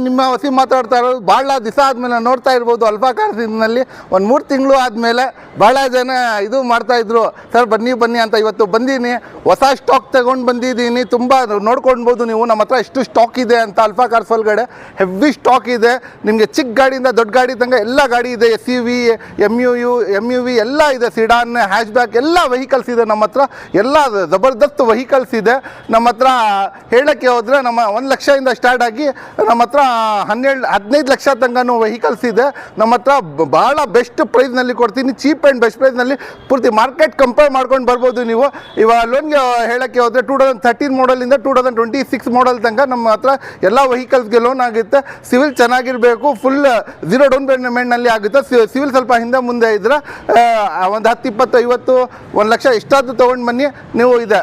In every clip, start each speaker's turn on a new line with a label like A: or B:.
A: ನಿಮ್ಮ ವಸಿ ಮಾತಾಡ್ತಾ ಇರೋದು ಭಾಳ ದಿವಸ ಆದಮೇಲೆ ನೋಡ್ತಾ ಇರ್ಬೋದು. ಅಲ್ಫಾ ಕಾರ್ಸ್ನಲ್ಲಿ ಒಂದು 3 ತಿಂಗಳು ಆದಮೇಲೆ ಭಾಳ ಜನ ಇದು ಮಾಡ್ತಾಯಿದ್ರು, ಸರ್ ಬನ್ನಿ ಅಂತ. ಇವತ್ತು ಬಂದೀನಿ, ಹೊಸ ಸ್ಟಾಕ್ ತಗೊಂಡು ಬಂದಿದ್ದೀನಿ. ತುಂಬ ನೋಡ್ಕೊಳ್ಬೋದು ನೀವು ನಮ್ಮ ಹತ್ರ ಎಷ್ಟು ಸ್ಟಾಕ್ ಇದೆ ಅಂತ. ಅಲ್ಫಾ ಕಾರ್ಸ್ ಒಳಗಡೆ ಹೆವಿ ಸ್ಟಾಕ್ ಇದೆ. ನಿಮಗೆ ಚಿಕ್ಕ ಗಾಡಿಯಿಂದ ದೊಡ್ಡ ಗಾಡಿ ತನಕ ಎಲ್ಲ ಗಾಡಿ ಇದೆ. SUV, MUV ಎಲ್ಲ ಇದೆ. ಸಿಡಾನ್, ಹ್ಯಾಚ್ ಬ್ಯಾಕ್ ಎಲ್ಲ ವೆಹಿಕಲ್ಸ್ ಇದೆ ನಮ್ಮ ಹತ್ರ. ಎಲ್ಲ ಜಬರ್ದಸ್ತ್ ವೆಹಿಕಲ್ಸ್ ಇದೆ ನಮ್ಮ ಹತ್ರ. ಹೇಳೋಕ್ಕೆ ಹೋದರೆ ನಮ್ಮ 1 ಲಕ್ಷದಿಂದ ಸ್ಟಾರ್ಟ್ ಆಗಿ ನಮ್ಮ ಹತ್ರ 15 ಲಕ್ಷ ತನಕನೂ ವೆಹಿಕಲ್ಸ್ ಇದೆ ನಮ್ಮ ಹತ್ರ. ಭಾಳ ಬೆಸ್ಟ್ ಪ್ರೈಸ್ನಲ್ಲಿ ಕೊಡ್ತೀನಿ, ಚೀಪ್ ಆ್ಯಂಡ್ ಬೆಸ್ಟ್ ಪ್ರೈಸ್ನಲ್ಲಿ. ಪೂರ್ತಿ ಮಾರ್ಕೆಟ್ ಕಂಪೇರ್ ಮಾಡ್ಕೊಂಡು ಬರ್ಬೋದು ನೀವು. ಇವಾಗ ಲೋನ್ಗೆ ಹೇಳೋಕ್ಕೆ ಹೋದರೆ 2013 ಮಾಡಲಿಂದ 2026 ಮಾಡಲ್ ತನಕ ನಮ್ಮ ಹತ್ರ ಎಲ್ಲ ವೆಹಿಕಲ್ಸ್ಗೆ ಲೋನ್ ಆಗುತ್ತೆ. ಸಿವಿಲ್ ಚೆನ್ನಾಗಿರಬೇಕು, ಫುಲ್ 0 ಡೌನ್ ಪೇಮೆಂಟ್ನಲ್ಲಿ ಆಗುತ್ತೆ. ಸಿವಿಲ್ ಸ್ವಲ್ಪ ಹಿಂದೆ ಮುಂದೆ ಇದ್ದರೆ ಒಂದು 10, 20, 50, 1 ಲಕ್ಷ ಎಷ್ಟಾದರೂ ತೊಗೊಂಡು ಬನ್ನಿ ನೀವು. ಇದೆ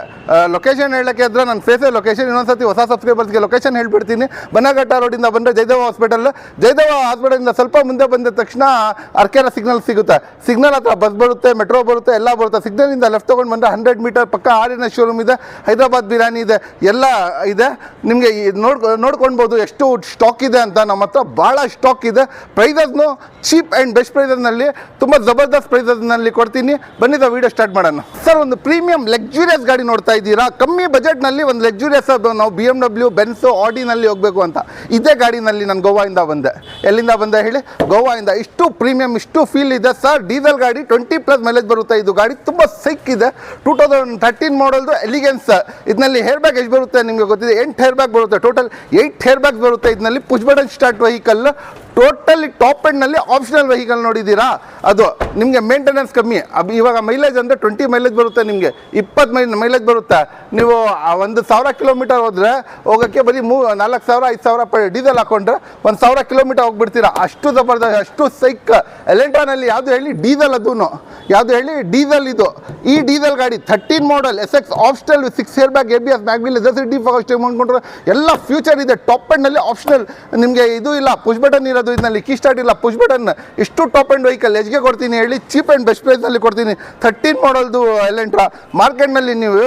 A: ಲೊಕೇಶನ್ ಹೇಳೋಕ್ಕೆ ಇದ್ರೆ ನನ್ನ ಫೇಸೇ ಲೊಕೇಶನ್. ಇನ್ನೊಂದ್ಸತಿ ಹೊಸ ಸಬ್ಸ್ಕ್ರೈಬರ್ಸ್ಗೆ ಲೊಕೇಶನ್ ಹೇಳ್ಬಿಡ್ತೀನಿ. ಬನ್ನಘಟ್ಟ ರೋಡಿಂದ ಬಂದರೆ ಜಯದೇವ ಹಾಸ್ಪಿಟಲಿಂದ ಸ್ವಲ್ಪ ಮುಂದೆ ಬಂದ ತಕ್ಷಣ ಅರ್ಕೆರ ಸಿಗ್ನಲ್ ಸಿಗುತ್ತೆ. ಸಿಗ್ನಲ್ ಹತ್ರ ಬಸ್ ಬರುತ್ತೆ, ಮೆಟ್ರೋ ಬರುತ್ತೆ, ಎಲ್ಲ ಬರುತ್ತೆ. ಸಿಗ್ನಲಿಂದ ಲೆಫ್ಟ್ ತೊಗೊಂಡು ಬಂದರೆ 100 ಮೀಟರ್ ಪಕ್ಕ ಆರ್ಯನ ಶೋರೂಮ್ ಇದೆ, ಹೈದರಾಬಾದ್ ಬಿರಿಯಾನಿ ಇದೆ, ಎಲ್ಲ ಇದೆ. ನಿಮಗೆ ನೋಡ್ಕೊಳ್ಬೋದು ಎಷ್ಟು ಸ್ಟಾಕ್ ಇದೆ ಅಂತ. ನಮ್ಮ ಹತ್ರ ಭಾಳ ಸ್ಟಾಕ್ ಇದೆ. ಪ್ರೈಸಸ್ನು ಚೀಪ್ ಆ್ಯಂಡ್ ಬೆಸ್ಟ್ ಪ್ರೈಸಸ್ನಲ್ಲಿ, ತುಂಬ ಜಬರ್ದಸ್ತ್ ಪ್ರೈಸಸ್ನಲ್ಲಿ ಕೊಡ್ತೀನಿ. ಬನ್ನಿ ಸರ್, ವೀಡಿಯೋ ಸ್ಟಾರ್ಟ್ ಮಾಡೋಣ. ಸರ್, ಒಂದು ಪ್ರೀಮಿಯಂ ಲಕ್ಸುರಿಯಸ್ ಗಾಡಿ ನೋಡ್ತಾ ಇದ್ದೀರಾ? ಕಮ್ಮಿ ಬಜೆಟ್ನಲ್ಲಿ ಒಂದು ಲಕ್ಸುರಿಯಸ್. ನಾವು BMW, ಬೆನ್ಸು, ಆಡಿನಲ್ಲಿ ಹೋಗಬೇಕು ಅಂತ ಇದೇ ಗಾಡಿನಲ್ಲಿ ನಾನು ಗೋವಾದಿಂದ ಬಂದೆ. ಎಲ್ಲಿಂದ ಬಂದೆ ಹೇಳಿ? ಗೋವಾದಿಂದ. ಇಷ್ಟು ಪ್ರೀಮಿಯಂ, ಇಷ್ಟು ಫೀಲ್ ಇದೆ ಸರ್. ಡೀಸೆಲ್ ಗಾಡಿ, 20+ ಮೈಲೇಜ್ ಬರುತ್ತೆ. ಇದು ಗಾಡಿ ತುಂಬ ಸೈಕ್ ಇದೆ. 2013 ಮಾಡಲ್ದು ಎಲಿಗೆನ್ಸ್. ಇದರಲ್ಲಿ ಹೇರ್ ಬ್ಯಾಗ್ ಎಷ್ಟು ಬರುತ್ತೆ ನಿಮಗೆ ಗೊತ್ತಿದೆ? 8 ಹೇರ್ ಬ್ಯಾಗ್ ಬರುತ್ತೆ. ಟೋಟಲ್ 8 ಹೇರ್ ಬ್ಯಾಗ್ಸ್ ಬರುತ್ತೆ ಇದರಲ್ಲಿ. Push button start vehicle. Totally top ಎಂಡ್ನಲ್ಲಿ ಆಪ್ಷನಲ್ ವೆಹಿಕಲ್ ನೋಡಿದ್ದೀರಾ? ಅದು ನಿಮಗೆ ಮೇಂಟೆನೆನ್ಸ್ ಕಮ್ಮಿ. ಇವಾಗ ಮೈಲೇಜ್ ಅಂದರೆ 20 ಮೈಲೇಜ್ ಬರುತ್ತೆ, ನಿಮಗೆ 20 ಮೈಲೇಜ್ ಬರುತ್ತೆ. ನೀವು 1,000 ಕಿಲೋಮೀಟರ್ ಹೋದರೆ ಹೋಗೋಕ್ಕೆ ಬರೀ 4,000, 5,000 ಡೀಸೆಲ್ ಹಾಕೊಂಡ್ರೆ 1,000 ಕಿಲೋಮೀಟರ್ ಹೋಗ್ಬಿಡ್ತೀರಾ. ಅಷ್ಟು ಜಬರ್ದಸ್ತ್, ಅಷ್ಟು ಸೈಕ್. ಎಲೆಂಟ್ರಾನಲ್ಲಿ ಯಾವುದು ಹೇಳಿ? ಡೀಸೆಲ್. ಅದೂ ಯಾವುದು ಹೇಳಿ? ಡೀಸೆಲ್. ಇದು ಈ ಡೀಸೆಲ್ ಗಾಡಿ 13 model SX optional 6 air bag, ABS, mag wheel, defogger ಎಲ್ಲ ಫ್ಯೂಚರ್ ಇದೆ. ಟಾಪ್ ಎಂಡ್ನಲ್ಲಿ ಆಪ್ಷನಲ್. ನಿಮಗೆ ಇದು ಇಲ್ಲ, ಪುಷ್ ಬಟನ್ ಇರೋದು ಇದರಲ್ಲಿ. ಕೀ ಸ್ಟಾರ್ಟ್ ಇಲ್ಲ, ಪುಷ್ ಬಟನ್. ಇಷ್ಟು ಟಾಪ್ ಎಂಡ್ ವೆಹಿಕಲ್ ಎಜ್ಗೆ ಕೊಡ್ತೀನಿ ಹೇಳಿ? ಚೀಪ್ ಆ್ಯಂಡ್ ಬೆಸ್ಟ್ ಪ್ರೈಸ್ನಲ್ಲಿ ಕೊಡ್ತೀನಿ. 13 ಮಾಡಲ್ದು ಎಲೆಂಟ್ರಾ. ಮಾರ್ಕೆಟ್ನಲ್ಲಿ ನೀವು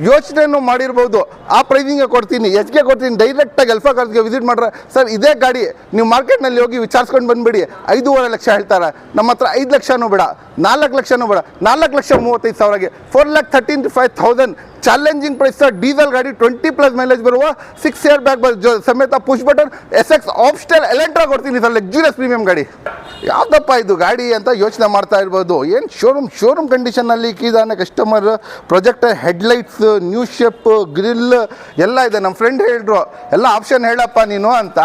A: ಯೋಚನೆಯನ್ನು ಮಾಡಿರ್ಬೋದು, ಆ ಪ್ರೈಸಿಂಗ್ಗೆ ಕೊಡ್ತೀನಿ, ಎಜ್ಗೆ ಕೊಡ್ತೀನಿ. ಡೈರೆಕ್ಟಾಗಿ ಅಲ್ಫಾ ಕಾರ್ಸ್ಗೆ ವಿಸಿಟ್ ಮಾಡ್ರೆ ಸರ್ ಇದೇ ಗಾಡಿ ನೀವು ಮಾರ್ಕೆಟ್ನಲ್ಲಿ ಹೋಗಿ ವಿಚಾರಿಸ್ಕೊಂಡು ಬಂದುಬಿಡಿ. 5.5 ಲಕ್ಷ ಹೇಳ್ತಾರೆ. ನಮ್ಮ ಹತ್ರ 5 ಲಕ್ಷನೂ ಬೇಡ, 4 ಲಕ್ಷನೂ ಬೇಡ, 4,35,000ಗೆ 4,35,000 ಚಾಲೆಂಜಿಂಗ್ ಪ್ರೈಸ್ ಸರ್. ಡೀಸೆಲ್ ಗಾಡಿ, 20+ ಮೈಲೇಜ್ ಬರುವ 6 ಹೇರ್ ಬ್ಯಾಗ್ ಸಮೇತ, push button, SX optional Elantra ಕೊಡ್ತೀನಿ ಸರ್. ಲಕ್ಸುರಿಯಸ್ ಪ್ರೀಮಿಯಂ ಗಾಡಿ. ಯಾವುದಪ್ಪ ಇದು ಗಾಡಿ ಅಂತ ಯೋಚನೆ ಮಾಡ್ತಾ ಇರ್ಬೋದು. ಏನು ಶೋರೂಮ್ ಕಂಡೀಷನ್ನಲ್ಲಿ ಇಕ್ಕಿದ್ದಾನೆ customer. Projector, headlights, new shape, grill ಎಲ್ಲ ಇದೆ. ನಮ್ಮ ಫ್ರೆಂಡ್ ಹೇಳಿದ್ರು ಎಲ್ಲ ಆಪ್ಷನ್ ಹೇಳಪ್ಪ ನೀನು ಅಂತ.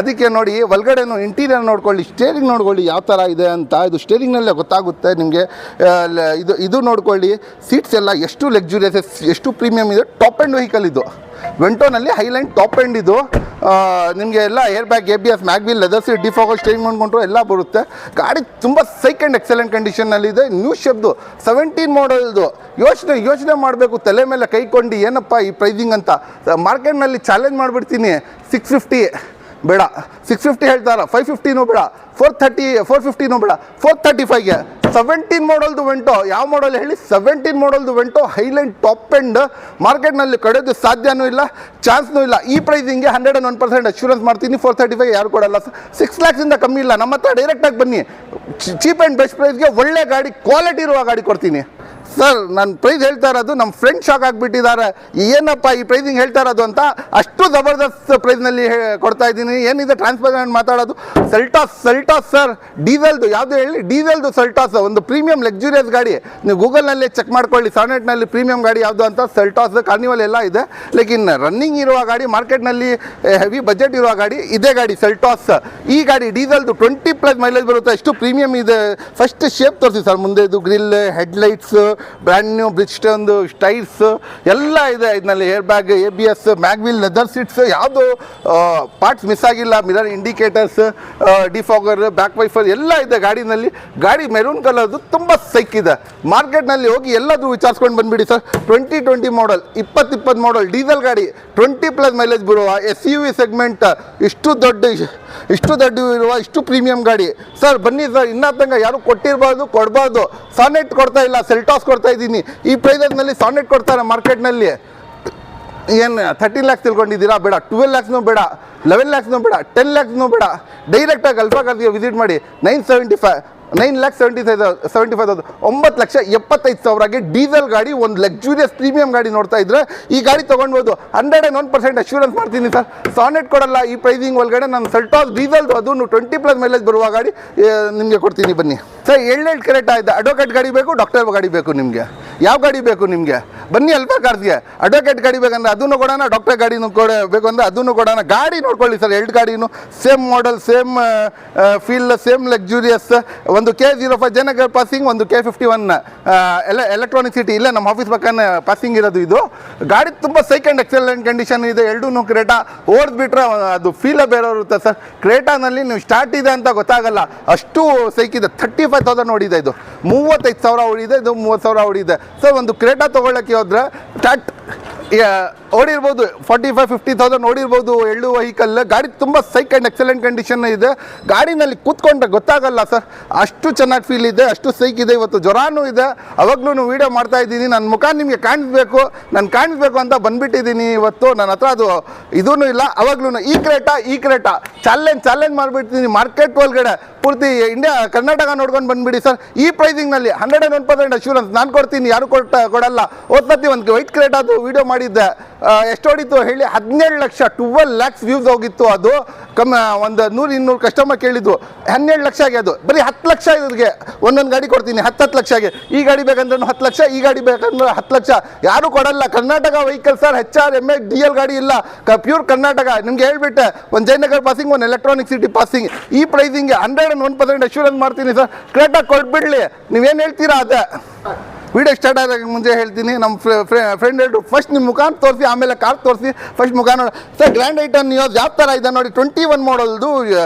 A: ಅದಕ್ಕೆ ನೋಡಿ ಒಳಗಡೆನು ಇಂಟೀರಿಯರ್ ನೋಡ್ಕೊಳ್ಳಿ, ಸ್ಟೇರಿಂಗ್ ನೋಡ್ಕೊಳ್ಳಿ ಯಾವ ಥರ ಇದೆ ಅಂತ. ಇದು ಸ್ಟೇರಿಂಗ್ನಲ್ಲೇ ಗೊತ್ತಾಗುತ್ತೆ ನಿಮಗೆ. ಇದು ನೋಡ್ಕೊಳ್ಳಿ. ಸೀಟ್ಸ್ ಎಲ್ಲ ಎಷ್ಟು ಲಕ್ಸುರಿಯಸ್, ಎಷ್ಟು ಪ್ರೀಮಿಯಂ ಇದೆ. ಟಾಪ್ ಎಂಡ್ ವೆಹಿಕಲ್ ಇದು. ವೆಂಟೋನಲ್ಲಿ ಹೈಲೈನ್ ಟಾಪ್ ಎಂಡ್ ಇದು. ನಿಮಗೆ ಎಲ್ಲ air bag, ABS, mag wheel, leather seat, defogger, steering ಮಾಡ್ಕೊಂಡ್ರು ಎಲ್ಲ ಬರುತ್ತೆ. ಗಾಡಿ ತುಂಬ ಸೈಕ್ ಆ್ಯಂಡ್ ಎಕ್ಸಲೆಂಟ್ ಕಂಡೀಷನ್ನಲ್ಲಿದೆ. ನ್ಯೂ ಶೇಪ್ದು 17 ಮಾಡಲ್ದು. ಯೋಚನೆ ಮಾಡಬೇಕು, ತಲೆ ಮೇಲೆ ಕೈಕೊಂಡು ಏನಪ್ಪ ಈ ಪ್ರೈಸಿಂಗ್ ಅಂತ. ಮಾರ್ಕೆಟ್ನಲ್ಲಿ ಚಾಲೆಂಜ್ ಮಾಡಿಬಿಡ್ತೀನಿ. 650 ಬೇಡ, 650 ಹೇಳ್ತಾರ. 550ನೂ ಬೇಡ, 450ನೂ ಬೇಡ, 435ಗೆ. 17 ಮಾಡಲ್ದು ವೆಂಟೋ. ಯಾವ ಮಾಡಲ್ ಹೇಳಿ? 17 ಮಾಡಲ್ದು ವೆಂಟೋ. Highline top end. ಮಾರ್ಕೆಟ್ನಲ್ಲಿ ಕಡೆಯೋದು ಸಾಧ್ಯನೂ ಇಲ್ಲ, ಚಾನ್ಸ್ನೂ ಇಲ್ಲ. ಈ ಪ್ರೈಸಿಂಗ್ಗೆ 101% ಅಶ್ಯೂರೆನ್ಸ್ ಮಾಡ್ತೀನಿ. 435 ಯಾರು ಕೊಡಲ್ಲ ಸರ್. 6 ಲ್ಯಾಕ್ಸಿಂದ ಕಮ್ಮಿ ಇಲ್ಲ. ನಮ್ಮ ಹತ್ರ ಡೈರೆಕ್ಟಾಗಿ ಬನ್ನಿ. ಚೀಪ್ ಆ್ಯಂಡ್ ಬೆಸ್ಟ್ ಪ್ರೈಸ್ಗೆ ಒಳ್ಳೆ ಗಾಡಿ, ಕ್ವಾಲಿಟಿ ಇರುವ ಗಾಡಿ ಕೊಡ್ತೀನಿ ಸರ್. ನಾನು ಪ್ರೈಸ್ ಹೇಳ್ತಾ ಇರೋದು ನಮ್ಮ ಫ್ರೆಂಡ್ ಶಾಕ್ ಆಗಿಬಿಟ್ಟಿದ್ದಾರೆ, ಏನಪ್ಪ ಈ ಪ್ರೈಸಿಂಗ್ ಹೇಳ್ತಾ ಇರೋದು ಅಂತ. ಅಷ್ಟು ಜಬರ್ದಸ್ತ್ ಪ್ರೈಸ್ನಲ್ಲಿ ಕೊಡ್ತಾ ಇದ್ದೀನಿ. ಏನಿದೆ ಟ್ರಾನ್ಸ್ಪರೆಂಟ್ ಮಾತಾಡೋದು. ಸೆಲ್ಟಾಸ್ ಸರ್, ಡೀಸೆಲ್ದು. ಯಾವುದು ಹೇಳಿ? ಡೀಸೆಲ್ದು ಸೆಲ್ಟಾಸ್. ಒಂದು ಪ್ರೀಮಿಯಂ ಲಕ್ಸುರಿಯಸ್ ಗಾಡಿ. ನೀವು ಗೂಗಲ್ನಲ್ಲಿ ಚೆಕ್ ಮಾಡ್ಕೊಳ್ಳಿ, ಸಾನೆಟ್ನಲ್ಲಿ ಪ್ರೀಮಿಯಂ ಗಾಡಿ ಯಾವುದು ಅಂತ. ಸೆಲ್ಟಾಸ್, ಕಾರ್ನಿವಲ್ ಎಲ್ಲ ಇದೆ. ಲೇಕಿನ್ ರನ್ನಿಂಗ್ ಇರುವ ಗಾಡಿ, ಮಾರ್ಕೆಟ್ನಲ್ಲಿ ಹೆವಿ ಬಜೆಟ್ ಇರುವ ಗಾಡಿ ಇದೇ ಗಾಡಿ, ಸೆಲ್ಟಾಸ್. ಈ ಗಾಡಿ ಡೀಸೆಲ್ದು 20+ ಮೈಲೇಜ್ ಬರುತ್ತೆ. ಎಷ್ಟು ಪ್ರೀಮಿಯಂ ಇದೆ. ಫಸ್ಟ್ ಶೇಪ್ ತೋರಿಸಿ ಸರ್. ಮುಂದೆ ಇದು ಗ್ರಿಲ್, ಹೆಡ್ಲೈಟ್ಸ್, ಬ್ರ್ಯಾಂಡ್ ನ್ಯೂ ಬ್ರಿಡ್ಜ್ಸ್ಟೋನ್ದು ಟೈರ್ಸ್ ಎಲ್ಲ ಇದೆ ಇದರಲ್ಲಿ. Air bag, ABS, mag wheel, leather seats, ಯಾವುದು ಪಾರ್ಟ್ಸ್ ಮಿಸ್ ಆಗಿಲ್ಲ. Mirror indicators, defogger, back wiper ಎಲ್ಲ ಇದೆ ಗಾಡಿನಲ್ಲಿ. ಗಾಡಿ ಮೆರೂನ್ ಕಲರ್ದು ತುಂಬ ಸೈಕ್ ಇದೆ. ಮಾರ್ಕೆಟ್ನಲ್ಲಿ ಹೋಗಿ ಎಲ್ಲಾದರೂ ವಿಚಾರಿಸ್ಕೊಂಡು ಬಂದುಬಿಡಿ ಸರ್. 2020 ಮಾಡಲ್, 2020 ಮಾಡಲ್ ಡೀಸೆಲ್ ಗಾಡಿ, 20+ ಮೈಲೇಜ್ ಬರುವ SUV ಸೆಗ್ಮೆಂಟ್. ಇಷ್ಟು ದೊಡ್ಡ ಇರುವ ಇಷ್ಟು ಪ್ರೀಮಿಯಂ ಗಾಡಿ ಸರ್. ಬನ್ನಿ ಸರ್. ಇನ್ನೂ ತನಕ ಯಾರು ಕೊಡಬಾರ್ದು. ಸಾನೆಟ್ ಕೊಡ್ತಾ ಇಲ್ಲ, ಸೆಲ್ಟಾಸ್ ಕೊಡ್ತಾ ಇದ್ದೀನಿ. ಈ ಪ್ರೈಸಲ್ಲಿ ಸಾನೆಟ್ ಕೊಡ್ತಾರೆ ಮಾರ್ಕೆಟ್ನಲ್ಲಿ. ಏನು 13 ಲ್ಯಾಕ್ಸ್ ತಿಳ್ಕೊಂಡಿದ್ದೀರಾ? ಬೇಡ. 12 ಲ್ಯಾಕ್ಸ್ನೂ ಬೇಡ, 11 ಲ್ಯಾಕ್ಸ್ನೂ ಬೇಡ, 10 ಲ್ಯಾಕ್ಸ್ನೂ ಬೇಡ. ಡೈರೆಕ್ಟಾಗಿ ಅಲ್ಫಾ ಕಾರ್ಸ್ಗೆ ವಿಸಿಟ್ ಮಾಡಿ. 9,75,000 9,75,000ಗೆ ಡೀಸೆಲ್ ಗಾಡಿ, ಒಂದು ಲಕ್ಸುರಿಯಸ್ ಪ್ರೀಮಿಯಂ ಗಾಡಿ ನೋಡ್ತಾ ಇದ್ರೆ ಈ ಗಾಡಿ ತೊಗೊಳ್ಬೋದು. 101% ಅಶ್ಯೂರೆನ್ಸ್ ಮಾಡ್ತೀನಿ ಸರ್. ಸಾನೆಟ್ ಕೊಡಲ್ಲ ಈ ಪ್ರೈಸಿಂಗ್ ಒಳಗಡೆ. ನಾನು ಸೆಲ್ಟಾಸ್ ಡೀಸೆಲ್ದು ಅದು 20+ ಮೈಲೇಜ್ ಬರುವ ಗಾಡಿ ನಿಮಗೆ ಕೊಡ್ತೀನಿ. ಬನ್ನಿ ಸರ್. 7 ಕ್ಯಾರೆಟ್ ಇದೆ. ಅಡ್ವೊಕೇಟ್ ಗಾಡಿ ಬೇಕು, ಡಾಕ್ಟರ್ ಗಾಡಿ ಬೇಕು ನಿಮಗೆ? ಯಾವ ಗಾಡಿ ಬೇಕು ನಿಮಗೆ? ಬನ್ನಿ ಅಲ್ಫಾ ಕಾರ್ಸ್ಗೆ. ಅಡ್ವೊಕೇಟ್ ಗಾಡಿ ಬೇಕಂದ್ರೆ ಅದನ್ನು ಕೊಡೋಣ, ಡಾಕ್ಟರ್ ಗಾಡಿನೂ ಬೇಕು ಅಂದರೆ ಅದನ್ನು ಕೊಡೋಣ. ಗಾಡಿ ನೋಡ್ಕೊಳ್ಳಿ ಸರ್. 2 ಗಾಡಿನೂ same model, same feel, same luxurious. ಒಂದು K05 ಜಯನಗರ್ ಪಾಸಿಂಗ್, ಒಂದು K51 ಎಲೆಕ್ಟ್ರಾನಿಕ್ ಸಿಟಿ, ಇಲ್ಲ ನಮ್ಮ ಆಫೀಸ್ ಪಕ್ಕನೇ ಪಾಸಿಂಗ್ ಇರೋದು. ಇದು ಗಾಡಿ ತುಂಬ ಸೈಕ್ ಆ್ಯಂಡ್ ಎಕ್ಸಲೆಂಟ್ ಕಂಡೀಷನ್ ಇದೆ. 2 ಕ್ರೇಟಾ ಓಡಿಸ್ಬಿಟ್ರೆ ಅದು ಫೀಲೇ ಬೇರೆ ಇರುತ್ತೆ ಸರ್. ಕ್ರೇಟಾನಲ್ಲಿ ನೀವು ಸ್ಟಾರ್ಟ್ ಇದೆ ಅಂತ ಗೊತ್ತಾಗಲ್ಲ, ಅಷ್ಟು ಸೈಕ್ ಇದೆ. 35,000 ಓಡಿದೆ ಇದು. 35,000 ಓಡಿದೆ ಇದು. 30,000 ಓಡಿದೆ ಸರ್. ಒಂದು ಕ್ರೇಟಾ ತೊಗೊಳ್ಳೋಕ್ಕೆ ಹೋದ್ರೆ ಸ್ಟಾರ್ಟ್ ಓಡಿರ್ಬೋದು 45,000-50,000 ಓಡಿರ್ಬೋದು. 2 ವೆಹಿಕಲ್ ಗಾಡಿ ತುಂಬ ಸೈಕ್ ಆ್ಯಂಡ್ ಎಕ್ಸಲೆಂಟ್ ಕಂಡೀಷನ್ ಇದೆ. ಗಾಡಿನಲ್ಲಿ ಕೂತ್ಕೊಂಡ್ರೆ ಗೊತ್ತಾಗಲ್ಲ ಸರ್, ಅಷ್ಟು ಚೆನ್ನಾಗಿ ಫೀಲ್ ಇದೆ, ಅಷ್ಟು ಸೈಕ್ ಇದೆ. ಇವತ್ತು ಜ್ವರನೂ ಇದೆ, ಅವಾಗಲೂ ವೀಡಿಯೋ ಮಾಡ್ತಾ ಇದ್ದೀನಿ. ನನ್ನ ಮುಖ ನಿಮಗೆ ಕಾಣಿಸ್ಬೇಕು, ನಾನು ಕಾಣಿಸ್ಬೇಕು ಅಂತ ಬಂದುಬಿಟ್ಟಿದ್ದೀನಿ ಇವತ್ತು. ನನ್ನ ಹತ್ರ ಅದು ಇದೂ ಇಲ್ಲ. ಅವಾಗಲೂ ಈ ಕ್ರೇಟಾ ಚಾಲೆಂಜ್ ಮಾಡಿಬಿಡ್ತೀನಿ ಮಾರ್ಕೆಟ್ ಒಳಗಡೆ. ಪೂರ್ತಿ ಇಂಡಿಯಾ ಕರ್ನಾಟಕ ನೋಡ್ಕೊಂಡು ಬಂದುಬಿಡಿ ಸರ್. ಈ ಪ್ರೈಸಿಂಗ್ನಲ್ಲಿ 101% ಅಶ್ಯೂರೆನ್ಸ್ ನಾನು ಕೊಡ್ತೀನಿ, ಯಾರು ಕೊಡಲ್ಲ. ಹೋದ್ಸತಿ ಒಂದು ವೈಟ್ ಕ್ರೇಟಾದು ವೀಡಿಯೋ ಮಾಡಿದ್ದೆ. ಎಷ್ಟು ಹೊಡಿತು ಹೇಳಿ? 17 ಲಕ್ಷ, 12 ಲ್ಯಾಕ್ಸ್ ವ್ಯೂಸ್ ಹೋಗಿತ್ತು. ಅದು ಒಂದು 100-200 ಕಸ್ಟಮರ್ ಕೇಳಿದ್ದು. 17 ಲಕ್ಷ ಆಗಿ ಅದು ಬರೀ 10 ಲಕ್ಷ ಇದ್ರಿಗೆ ಒಂದೊಂದು ಗಾಡಿ ಕೊಡ್ತೀನಿ. 10 ಲಕ್ಷಗೆ. ಈ ಗಾಡಿ ಬೇಕಂದ್ರೆ 10 ಲಕ್ಷ, ಈ ಗಾಡಿ ಬೇಕಂದ್ರೆ 10 ಲಕ್ಷ. ಯಾರು ಕೊಡಲ್ಲ. Karnataka vehicle sir. HR, MH, DL ಗಾಡಿ ಇಲ್ಲ, ಪ್ಯೂರ್ ಕರ್ನಾಟಕ. ನಿಮ್ಗೆ ಹೇಳ್ಬಿಟ್ಟೆ, ಒಂದು ಜಯನಗರ್ ಪಾಸಿಂಗ್, ಒಂದು ಎಲೆಕ್ಟ್ರಾನಿಕ್ ಸಿಟಿ ಪಾಸಿಂಗ್. ಈ ಪ್ರೈಸಿಂಗ್ಗೆ 101% ಅಶ್ಯೂರೆನ್ಸ್ ಮಾಡ್ತೀನಿ ಸರ್. ಕ್ರೇಟಾ ಕೊಟ್ಬಿಡ್ಲಿ, ನೀವೇನು ಹೇಳ್ತೀರಾ ಅದೇ. ವಿಡಿಯೋ ಸ್ಟಾರ್ಟ್ ಆಗೋಕ್ಕೆ ಮುಂಚೆ ಹೇಳ್ತೀನಿ, ನಮ್ಮ ಫ್ರೆಂಡ್ ಹೇಳ್ರು ಫಸ್ಟ್ ನಿಮ್ಮ ಮುಖಾನ್ ತೋರಿಸಿ, ಆಮೇಲೆ ಕಾರ್ ತೋರಿಸಿ, ಫಸ್ಟ್ ಮುಖ ನೋಡಿ ಸರ್. ಗ್ರ್ಯಾಂಡ್ ಐಟನ್ ನೀವು ಯಾವ ಥರ ಇದೆ ನೋಡಿ. 21 ಮಾಡಲ್ದು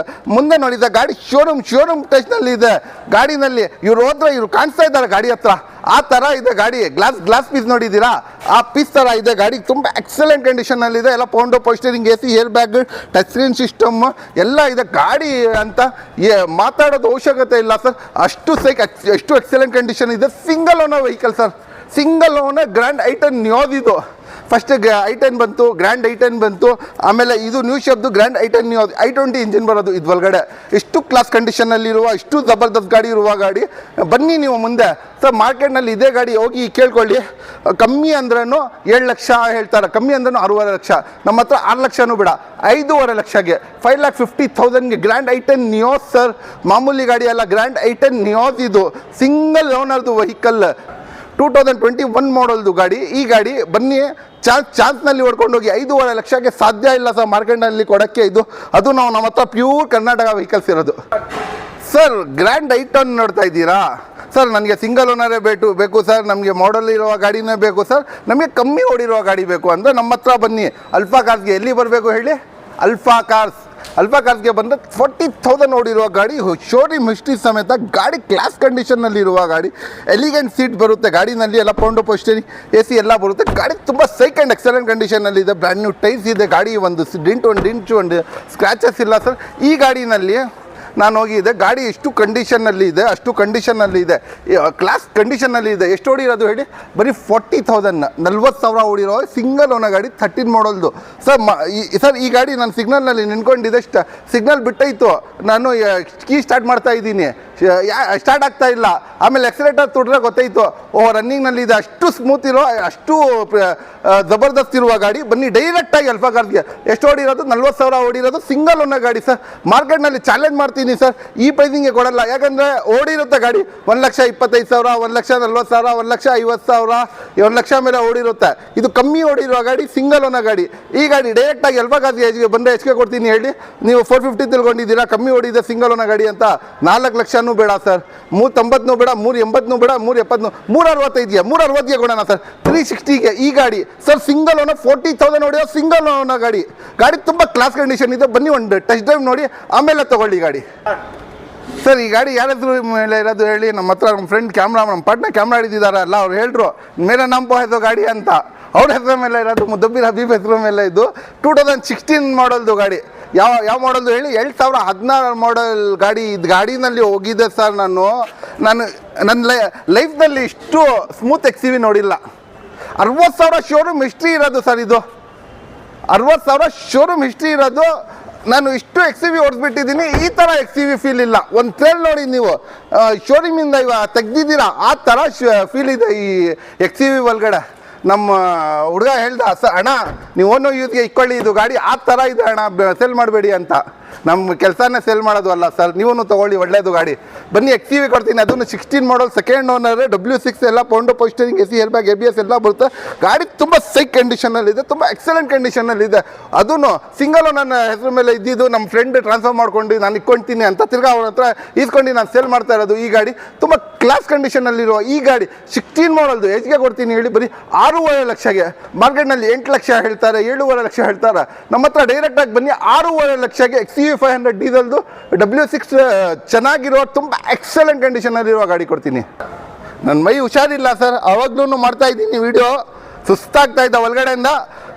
A: ಮುಂದೆ ನೋಡಿದೆ ಗಾಡಿ. ಶೋರೂಮ್ ಟಚ್ನಲ್ಲಿ ಇದೆ ಗಾಡಿನಲ್ಲಿ. ಇವ್ರು ಹೋದ್ರೆ ಇವ್ರು ಕಾಣಿಸ್ತಾ ಇದ್ದಾರೆ ಗಾಡಿ ಹತ್ರ, ಆ ಥರ ಇದೆ ಗಾಡಿ. ಗ್ಲಾಸ್ ಪೀಸ್ ನೋಡಿದ್ದೀರಾ? ಆ ಪೀಸ್ ಥರ ಇದೆ ಗಾಡಿ. ತುಂಬ ಎಕ್ಸಲೆಂಟ್ ಕಂಡೀಷನಲ್ಲಿದೆ. ಎಲ್ಲ ಪೌಂಡೋ ಪೋಸ್ಟರಿಂಗ್, AC, air bag, touch screen system ಎಲ್ಲ ಇದೆ ಗಾಡಿ ಅಂತ ಮಾತಾಡೋದು ಅವಶ್ಯಕತೆ ಇಲ್ಲ ಸರ್. ಅಷ್ಟು ಎಷ್ಟು ಎಕ್ಸಲೆಂಟ್ ಕಂಡೀಷನ್ ಇದೆ. Single owner vehicle sir. Single owner grand i ten ಯಾವ್ದಿದು? ಫಸ್ಟ್ I10 ಬಂತು, ಗ್ರ್ಯಾಂಡ್ I10 ಬಂತು, ಆಮೇಲೆ ಇದು new ಶೇಪ್ದು grand I10 I20 engine ಬರೋದು ಇದು ಒಳಗಡೆ. ಎಷ್ಟು ಕ್ಲಾಸ್ ಕಂಡೀಷನಲ್ಲಿರುವ, ಇಷ್ಟು ಜಬರ್ದಸ್ತ್ ಗಾಡಿ ಇರುವ ಗಾಡಿ. ಬನ್ನಿ ನೀವು ಮುಂದೆ ಸರ್. ಮಾರ್ಕೆಟ್ನಲ್ಲಿ ಇದೇ ಗಾಡಿ ಹೋಗಿ ಕೇಳ್ಕೊಳ್ಳಿ. ಕಮ್ಮಿ ಅಂದ್ರೂ 7 ಲಕ್ಷ ಹೇಳ್ತಾರೆ, ಕಮ್ಮಿ ಅಂದ್ರೂ 6.5 ಲಕ್ಷ. ನಮ್ಮ ಹತ್ರ 6 ಲಕ್ಷನೂ ಬೇಡ, 5.5 ಲಕ್ಷಗೆ 5,50,000ಗೆ ಗ್ರ್ಯಾಂಡ್ I10 ನಿಯೋಸ್ ಸರ್. ಮಾಮೂಲಿ ಗಾಡಿ ಅಲ್ಲ, ಗ್ರ್ಯಾಂಡ್ I10 ನಿಯೋಸ್. ಇದು ಸಿಂಗಲ್ ಓನರ್ದು ವೆಹಿಕಲ್, 2021 ಮಾಡಲ್ದು ಗಾಡಿ. ಈ ಗಾಡಿ ಬನ್ನಿ ಚಾನ್ಸ್ನಲ್ಲಿ ಹೊಡ್ಕೊಂಡು ಹೋಗಿ 5.5 ಲಕ್ಷಕ್ಕೆ ಸಾಧ್ಯ ಇಲ್ಲ ಸರ್ ಮಾರ್ಕೆಟ್ನಲ್ಲಿ ಕೊಡೋಕ್ಕೆ. ಇದು ಅದು ನಮ್ಮ ಹತ್ರ ಪ್ಯೂರ್ ಕರ್ನಾಟಕ ವೆಹಿಕಲ್ಸ್ ಇರೋದು ಸರ್. ಗ್ರ್ಯಾಂಡ್ I10 ನೋಡ್ತಾ ಇದ್ದೀರಾ ಸರ್? ನನಗೆ ಸಿಂಗಲ್ ಓನರೇ ಬೇಕು ಸರ್, ನಮಗೆ ಮಾಡಲ್ ಇರುವ ಗಾಡಿನೇ ಬೇಕು ಸರ್, ನಮಗೆ ಕಮ್ಮಿ ಓಡಿರುವ ಗಾಡಿ ಬೇಕು ಅಂದರೆ ನಮ್ಮ ಹತ್ರ ಬನ್ನಿ. ಅಲ್ಫಾ ಕಾರ್ಸ್ಗೆ. ಎಲ್ಲಿ ಬರಬೇಕು ಹೇಳಿ? ಅಲ್ಫಾ ಕಾರ್ಸ್ಗೆ ಬಂದರೆ 40,000 ಓಡಿರುವ ಗಾಡಿ, ಶೋರೂಮ್ ಹಿಸ್ಟ್ರಿ ಸಮೇತ ಗಾಡಿ. ಕ್ಲಾಸ್ ಕಂಡೀಷನ್ನಲ್ಲಿರುವ ಗಾಡಿ. ಎಲಿಗೆಂಟ್ ಸೀಟ್ ಬರುತ್ತೆ ಗಾಡಿನಲ್ಲಿ, ಎಲ್ಲ ಪೌಂಡೋ ಪೋಸ್ಟರಿಂಗ್, AC ಎಲ್ಲ ಬರುತ್ತೆ. ಗಾಡಿ ತುಂಬ ಸೈಕ್ ಆ್ಯಂಡ್ ಎಕ್ಸಲೆಂಟ್ ಕಂಡೀಷನಲ್ಲಿದೆ. ಬ್ರ್ಯಾಂಡ್ ನ್ಯೂ ಟೈರ್ಸ್ ಇದೆ ಗಾಡಿ. ಒಂದು ಡಿಂಟು ಸ್ಕ್ರ್ಯಾಚಸ್ ಇಲ್ಲ ಸರ್. ಈ ಗಾಡಿನಲ್ಲಿ ನಾನು ಹೋಗಿದ್ದೆ. ಗಾಡಿ ಎಷ್ಟು ಕಂಡೀಷನ್ನಲ್ಲಿ ಇದೆ, ಅಷ್ಟು ಕಂಡೀಷನ್ನಲ್ಲಿ ಇದೆ, ಕ್ಲಾಸ್ ಕಂಡೀಷನ್ನಲ್ಲಿ ಇದೆ. ಎಷ್ಟು ಓಡಿರೋದು ಹೇಳಿ? ಬರೀ 40,000, 40,000 ಓಡಿರೋ ಸಿಂಗಲ್ ಓನರ್ ಗಾಡಿ. 13 ಮಾಡಲ್ದು ಸರ್. ಈ ಗಾಡಿ ನಾನು ಸಿಗ್ನಲ್ನಲ್ಲಿ ನಿಂತ್ಕೊಂಡಿದ್ದೆ. ಸಿಗ್ನಲ್ ಬಿಟ್ಟೈತು, ನಾನು ಕೀ ಸ್ಟಾರ್ಟ್ ಮಾಡ್ತಾ ಇದ್ದೀನಿ, ಸ್ಟಾರ್ಟ್ ಆಗ್ತಾ ಇಲ್ಲ. ಆಮೇಲೆ ಎಕ್ಸಲೇಟರ್ ತುಡ್ರೆ ಗೊತ್ತಾಯಿತು, ರನ್ನಿಂಗ್ನಲ್ಲಿ ಇದೆ. ಅಷ್ಟು ಸ್ಮೂತ್ ಇರೋ, ಅಷ್ಟು ಜಬರ್ದಸ್ತ್ ಇರುವ ಗಾಡಿ. ಬನ್ನಿ ಡೈರೆಕ್ಟಾಗಿ ಅಲ್ಫಾ ಕಾರ್ಸ್ಗೆ. ಎಷ್ಟು ಓಡಿರೋದು? 40,000 ಓಡಿರೋದು ಸಿಂಗಲ್ ಓನರ್ ಗಾಡಿ ಸರ್. ಮಾರ್ಕೆಟ್ನಲ್ಲಿ ಚಾಲೆಂಜ್ ಮಾಡ್ತೀನಿ ಸರ್, ಈ ಪ್ರೈಸಿಂಗ್ಗೆ ಕೊಡಲ್ಲ. ಯಾಕಂದರೆ ಓಡಿರುತ್ತೆ ಗಾಡಿ 1,25,000, 1,40,000, 1,50,000, 1 ಲಕ್ಷ ಮೇಲೆ ಓಡಿರುತ್ತೆ. ಇದು ಕಮ್ಮಿ ಓಡಿರುವ ಗಾಡಿ, ಸಿಂಗಲ್ ಓನರ್ ಗಾಡಿ. ಈ ಗಾಡಿ ಡೈರೆಕ್ಟಾಗಿ ಅಲ್ಫಾ ಕಾರ್ಸ್ಗೆ ಬಂದರೆ ಎಷ್ಟು ಕೊಡ್ತೀನಿ ಹೇಳಿ? ನೀವು 450 ತಿಳ್ಕೊಂಡಿದ್ದೀರಾ, ಕಮ್ಮಿ ಓಡಿದೆ ಸಿಂಗಲ್ ಓನರ್ ಗಾಡಿ ಅಂತ. 4 ಲಕ್ಷನೂ ಬೇಡ ಸರ್, 390 ಬೇಡ, 380 ಬೇಡ, 370, 365ಗೆ 360ಗೆ ಕೊಡೋಣ ಸರ್. 360ಗೆ ಈ ಗಾಡಿ ಸರ್. ಸಿಂಗಲ್ ಓನರ್ 40,000 ಹೊಡೆಯೋ ಸಿಂಗಲ್ ಓನರ್ ಗಾಡಿ. ಗಾಡಿ ತುಂಬ ಕ್ಲಾಸ್ ಕಂಡೀಷನ್ ಇದೆ. ಬನ್ನಿ ಒಂದು ಟೆಸ್ಟ್ ಡ್ರೈವ್ ನೋಡಿ, ಆಮೇಲೆ ತಗೊಳ್ಳಿ ಗಾಡಿ ಸರ್. ಈ ಗಾಡಿ ಯಾರ ಹೆಸರು ಮೇಲೆ ಇರೋದು ಹೇಳಿ? ನಮ್ಮ ಹತ್ರ ನಮ್ಮ ಫ್ರೆಂಡ್ ನಮ್ಮ ಪಾರ್ಟ್ನ ಕ್ಯಾಮ್ರಾ ಹಿಡಿದಿದ್ದಾರಲ್ಲ, ಅವ್ರು ಹೇಳ್ರು ಮೇರೆ ನಂಬೋ ಇದು ಗಾಡಿ ಅಂತ. ಅವ್ರ ಹೆಸರು ಮೇಲೆ ಇರೋದು, ಮುದಬ್ಬಿರ್ ಹಬೀಬ್ ಹೆಸರು ಮೇಲೆ ಇದು. 2016 ಮಾಡಲ್ದು ಗಾಡಿ. ಯಾವ ಮಾಡಲ್ದು ಹೇಳಿ? 2016 ಮಾಡಲ್ ಗಾಡಿ. ಇದು ಗಾಡಿನಲ್ಲಿ ಹೋಗಿದ್ದೆ ಸರ್ ನಾನು ನನ್ನ ಲೈಫ್ನಲ್ಲಿ ಇಷ್ಟು ಸ್ಮೂತ್ XUV ನೋಡಿಲ್ಲ. 60,000 ಶೋರೂಮ್ ಹಿಸ್ಟ್ರಿ ಇರೋದು ಸರ್ ಇದು. 60,000 ಶೋರೂಮ್ ಹಿಸ್ಟ್ರಿ ಇರೋದು. ನಾನು ಇಷ್ಟು XUV ಓಡಿಸ್ಬಿಟ್ಟಿದ್ದೀನಿ, ಈ ಥರ XUV ಫೀಲ್ ಇಲ್ಲ. ಒಂದು ಟ್ರೇಲ್ ನೋಡಿ ನೀವು, ಶೋರೂಮಿಂದ ತೆಗ್ದಿದ್ದೀರಾ ಆ ಥರ ಫೀಲ್ ಇದೆ ಈ XUV ಒಳಗಡೆ. ನಮ್ಮ ಹುಡುಗ ಹೇಳ್ದ, ಅಣ್ಣ ನೀವು ಓನೋ ಯೂತ್ಗೆ ಇಕ್ಕೊಳ್ಳಿ ಇದು ಗಾಡಿ, ಆ ಥರ ಇದೆ ಅಣ್ಣ, ಸೆಲ್ ಮಾಡಬೇಡಿ ಅಂತ. ನಮ್ಮ ಕೆಲಸನೇ ಸೆಲ್ ಮಾಡೋದು ಅಲ್ಲ ಸರ್, ನೀವೂ ತೊಗೊಳ್ಳಿ, ಒಳ್ಳೆಯದು ಗಾಡಿ. ಬನ್ನಿ XUV ಕೊಡ್ತೀನಿ, ಅದನ್ನು 16 ಮಾಡಲ್, ಸೆಕೆಂಡ್ ಓನರ್, W6 ಎಲ್ಲ ಪೌಂಡು power steering, AC air bag, ABS ಎಲ್ಲ ಬರುತ್ತೆ. ಗಾಡಿ ತುಂಬ ಸೈಕ್ ಕಂಡೀಷನಲ್ಲಿದೆ, ತುಂಬ ಎಕ್ಸಲೆಂಟ್ ಕಂಡೀಷನಲ್ಲಿದೆ. ಅದೂ ಸಿಂಗಲ್ ನನ್ನ ಹೆಸರು ಮೇಲೆ ಇದ್ದಿದ್ದು, ನಮ್ಮ ಫ್ರೆಂಡ್ ಟ್ರಾನ್ಸ್ಫರ್ ಮಾಡ್ಕೊಂಡು ನಾನು ಇಕ್ಕೊಳ್ತೀನಿ ಅಂತ ತಿರ್ಗಾ ಅವ್ರ ಹತ್ರ ಈಸ್ಕೊಂಡು ನಾನು ಸೇಲ್ ಮಾಡ್ತಾ ಇರೋದು. ಈ ಗಾಡಿ ತುಂಬ ಕ್ಲಾಸ್ ಕಂಡೀಷನಲ್ಲಿರುವ ಈ ಗಾಡಿ 16 ಮಾಡಲ್ದು ಹೆಚ್ಚಿಗೆ ಕೊಡ್ತೀನಿ ಹೇಳಿ ಬರೀ 6.5 ಲಕ್ಷಗೆ. ಮಾರ್ಕೆಟ್ನಲ್ಲಿ 8 ಲಕ್ಷ ಹೇಳ್ತಾರೆ, 7.5 ಲಕ್ಷ ಹೇಳ್ತಾರೆ. ನಮ್ಮ ಹತ್ರ ಡೈರೆಕ್ಟಾಗಿ ಬನ್ನಿ, 6.5 ಲಕ್ಷಗೆ XUV 500 ಡೀಸಲ್ದು W6 ಚೆನ್ನಾಗಿರೋ ತುಂಬ ಎಕ್ಸಲೆಂಟ್ ಕಂಡೀಷನಲ್ಲಿರುವ ಗಾಡಿ ಕೊಡ್ತೀನಿ. ನನ್ನ ಮೈ ಹುಷಾರಿಲ್ಲ ಸರ್, ಅವಾಗ್ಲೂ ಮಾಡ್ತಾ ಇದ್ದೀನಿ ವಿಡಿಯೋ, ಸುಸ್ತಾಗ್ತಾ ಇದ್ದ ಒಳಗಡೆಯಿಂದ.